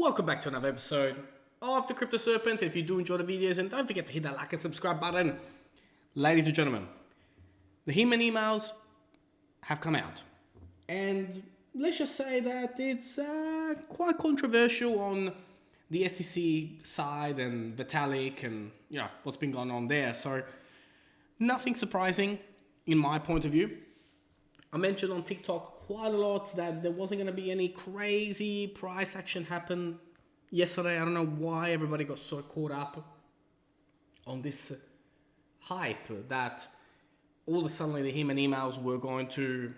Welcome back to another episode of the Crypto Serpent. If you do enjoy the videos, and don't forget to hit that like and subscribe button. Ladies and gentlemen, the Human emails have come out, and let's just say that it's quite controversial on the SEC side and Vitalik and what's been going on there. So nothing surprising in my point of view. I mentioned on TikTok quite a lot that there wasn't going to be any crazy price action happen yesterday. I don't know why everybody got so caught up on this hype that all of a sudden the Human emails were going to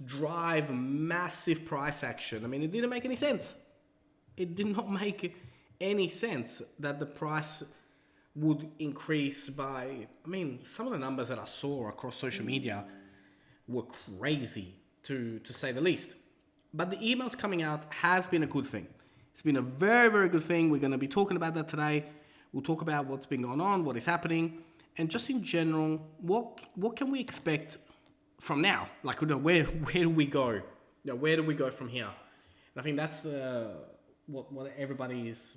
drive massive price action. I mean, it didn't make any sense. It did not make any sense that the price would increase by, some of the numbers that I saw across social media were crazy, to say the least. But the emails coming out has been a good thing. It's been a very, very good thing. We're going to be talking about that today. We'll talk about what's been going on, what is happening, and just in general, what can we expect from now? Like, where do we go? Where do we go from here? And I think that's what everybody's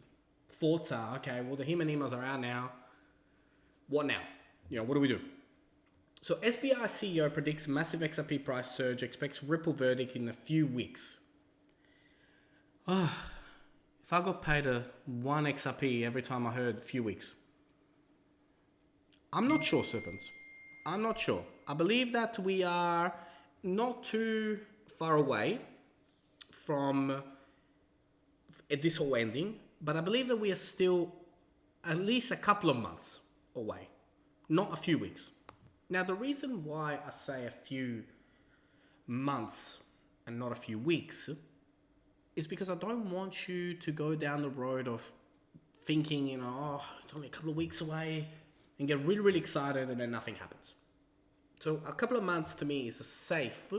thoughts are. Okay, well, the Human emails are out now. What now? What do we do? So SBI CEO predicts massive XRP price surge, expects Ripple verdict in a few weeks. If I got paid one XRP every time I heard few weeks. I'm not sure, Serpents. I'm not sure. I believe that we are not too far away from this whole ending, but I believe that we are still at least a couple of months away, not a few weeks. Now, the reason why I say a few months and not a few weeks is because I don't want you to go down the road of thinking, it's only a couple of weeks away and get really, really excited and then nothing happens. So a couple of months to me is a safe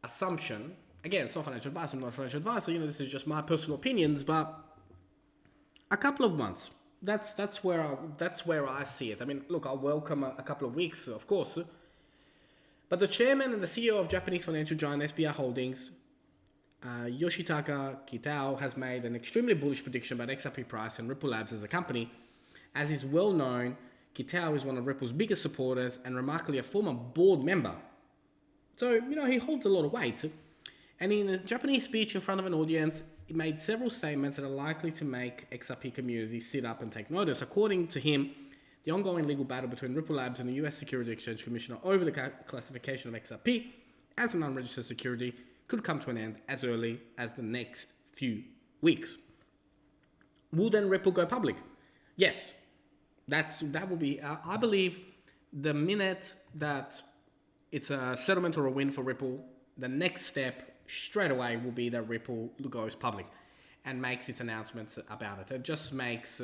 assumption. Again, it's not financial advice. I'm not a financial advisor. This is just my personal opinions, but a couple of months. That's where I see it. Look, I'll welcome a couple of weeks, of course. But the chairman and the CEO of Japanese financial giant SBI Holdings, Yoshitaka Kitao, has made an extremely bullish prediction about XRP price and Ripple Labs as a company. As is well known, Kitao is one of Ripple's biggest supporters and remarkably a former board member. So, he holds a lot of weight. And in a Japanese speech in front of an audience, he made several statements that are likely to make XRP community sit up and take notice. According to him, the ongoing legal battle between Ripple Labs and the US Security Exchange Commissioner over the classification of XRP as an unregistered security could come to an end as early as the next few weeks. Will then Ripple go public? Yes, that will be, I believe, the minute that it's a settlement or a win for Ripple, the next step straight away will be that Ripple goes public and makes its announcements about it. It just makes,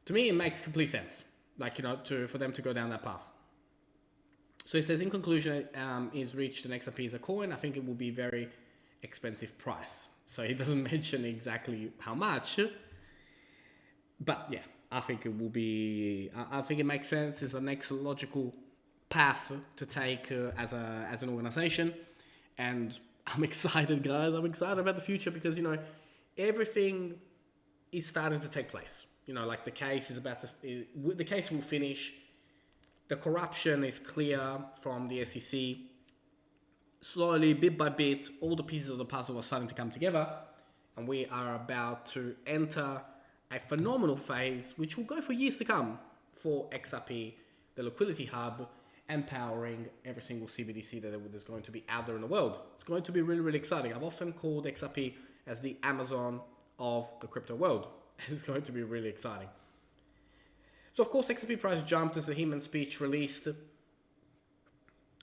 to me, it makes complete sense, for them to go down that path. So it says, in conclusion, is reached an XRP as a coin. I think it will be very expensive price. So he doesn't mention exactly how much, but yeah, I think it will be, I think it makes sense. It's the next logical path to take as an organization. And I'm excited, guys. I'm excited about the future because, everything is starting to take place. The case is the case will finish. The corruption is clear from the SEC. Slowly, bit by bit, all the pieces of the puzzle are starting to come together. And we are about to enter a phenomenal phase, which will go for years to come for XRP, the liquidity hub, empowering every single CBDC that is going to be out there in the world. It's going to be really, really exciting. I've often called XRP as the Amazon of the crypto world. It's going to be really exciting. So, of course, XRP price jumped as the Human speech released.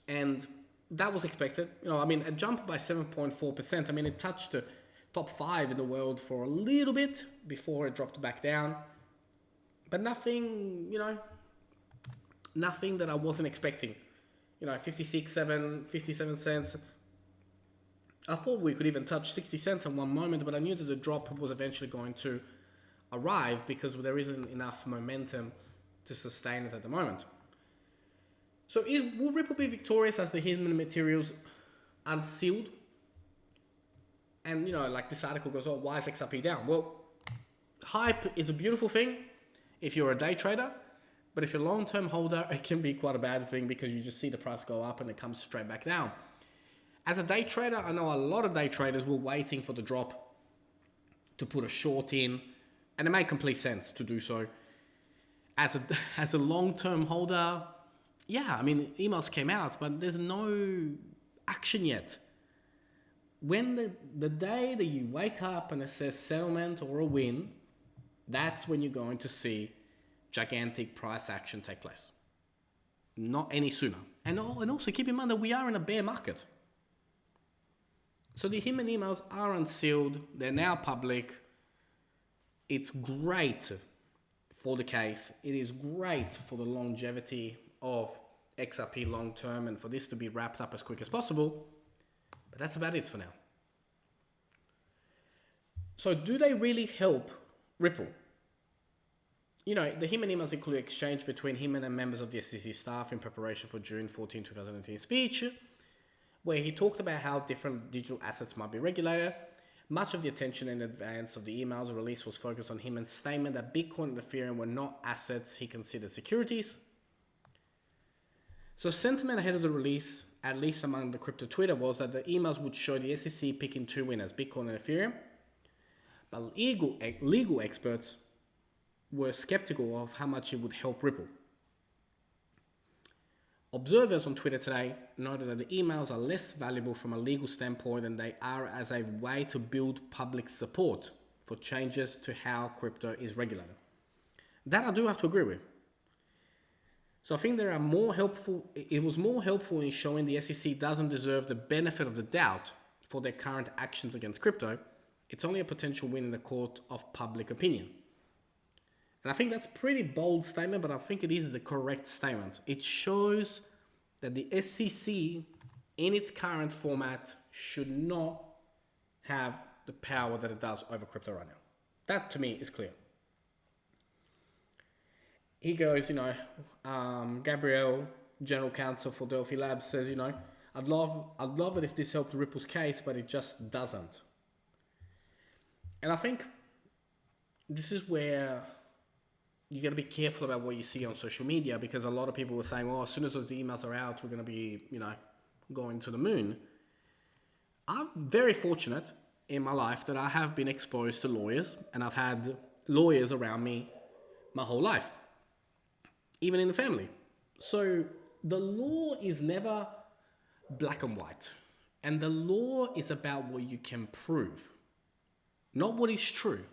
And that was expected. A jump by 7.4%. It touched the top 5 in the world for a little bit before it dropped back down. But nothing, nothing that I wasn't expecting. 57 cents. I thought we could even touch 60 cents at one moment, but I knew that the drop was eventually going to arrive because there isn't enough momentum to sustain it at the moment. So will Ripple be victorious as the Human materials unsealed? And, like this article goes, oh, why is XRP down? Well, hype is a beautiful thing if you're a day trader, but if you're a long-term holder, it can be quite a bad thing because you just see the price go up and it comes straight back down. As a day trader, I know a lot of day traders were waiting for the drop to put a short in, and it made complete sense to do so. As a long-term holder, yeah, I mean, emails came out, but there's no action yet. When the day that you wake up and it says settlement or a win, that's when you're going to see gigantic price action take place. Not any sooner. And also keep in mind that we are in a bear market. So the human emails are unsealed. They're now public. It's great for the case. It is great for the longevity of XRP long term and for this to be wrapped up as quick as possible. But that's about it for now. So do they really help Ripple? The human emails include exchange between him and members of the SEC staff in preparation for June 14, 2018 speech, where he talked about how different digital assets might be regulated. Much of the attention in advance of the emails release was focused on Heman's statement that Bitcoin and Ethereum were not assets he considered securities. So sentiment ahead of the release, at least among the crypto Twitter, was that the emails would show the SEC picking two winners, Bitcoin and Ethereum. But legal experts were skeptical of how much it would help Ripple. Observers on Twitter today noted that the emails are less valuable from a legal standpoint than they are as a way to build public support for changes to how crypto is regulated. That I do have to agree with. So I think it was more helpful in showing the SEC doesn't deserve the benefit of the doubt for their current actions against crypto. It's only a potential win in the court of public opinion. And I think that's a pretty bold statement, but I think it is the correct statement. It shows that the SEC, in its current format, should not have the power that it does over crypto right now. That, to me, is clear. He goes, Gabrielle, General Counsel for Delphi Labs, says, I'd love it if this helped Ripple's case, but it just doesn't. And I think this is where you got to be careful about what you see on social media, because a lot of people were saying, well, as soon as those emails are out, we're going to be, going to the moon. I'm very fortunate in my life that I have been exposed to lawyers, and I've had lawyers around me my whole life, even in the family. So the law is never black and white, and the law is about what you can prove, not what is true.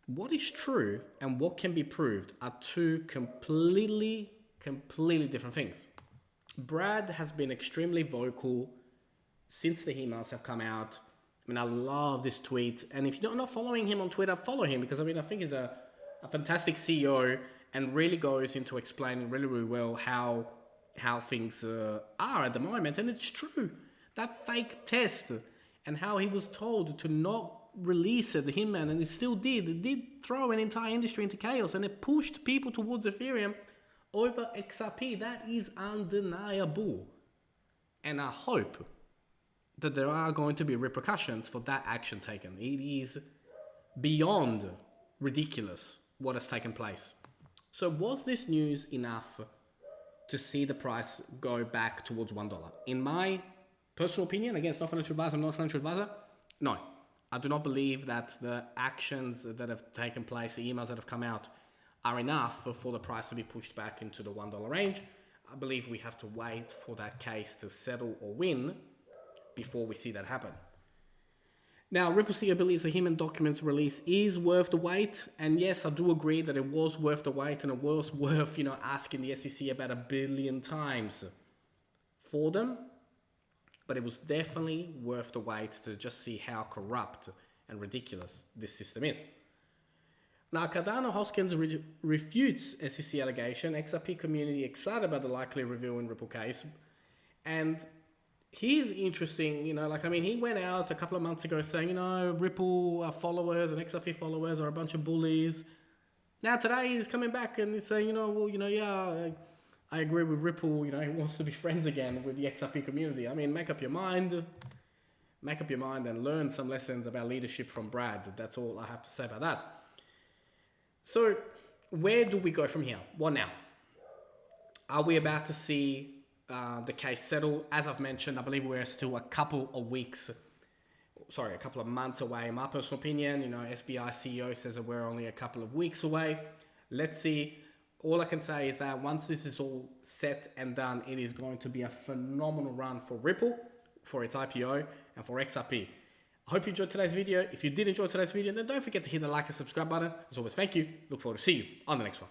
What is true and what can be proved are two completely different things. Brad has been extremely vocal since the emails have come out. I love this tweet. And if you're not following him on Twitter, follow him, because I think he's a fantastic CEO and really goes into explaining really well how things are at the moment. And it's true. That fake test and how he was told to not release it, and it still did. It did throw an entire industry into chaos, and it pushed people towards Ethereum over XRP. That is undeniable. And I hope that there are going to be repercussions for that action taken. It is beyond ridiculous what has taken place. So was this news enough to see the price go back towards $1? In my personal opinion, again, it's not financial advisor, I'm not a financial advisor, no. I do not believe that the actions that have taken place, the emails that have come out, are enough for the price to be pushed back into the $1 range. I believe we have to wait for that case to settle or win before we see that happen. Now, Ripple CEO believes the Human Documents release is worth the wait. And yes, I do agree that it was worth the wait, and it was worth, asking the SEC about 1 billion times for them. But it was definitely worth the wait to just see how corrupt and ridiculous this system is. Now, Cardano Hoskins refutes SEC allegation. XRP community excited about the likely reveal in Ripple case. And he's interesting, he went out a couple of months ago saying, Ripple followers and XRP followers are a bunch of bullies. Now today he's coming back and he's saying, I agree with Ripple, he wants to be friends again with the XRP community. Make up your mind. make up your mind and learn some lessons about leadership from Brad. That's all I have to say about that. So where do we go from here? What now? Are we about to see the case settle? As I've mentioned, I believe we're still a couple of months away. In my personal opinion, SBI CEO says that we're only a couple of weeks away. Let's see. All I can say is that once this is all set and done, it is going to be a phenomenal run for Ripple, for its IPO, and for XRP. I hope you enjoyed today's video. If you did enjoy today's video, then don't forget to hit the like and subscribe button. As always, thank you. Look forward to see you on the next one.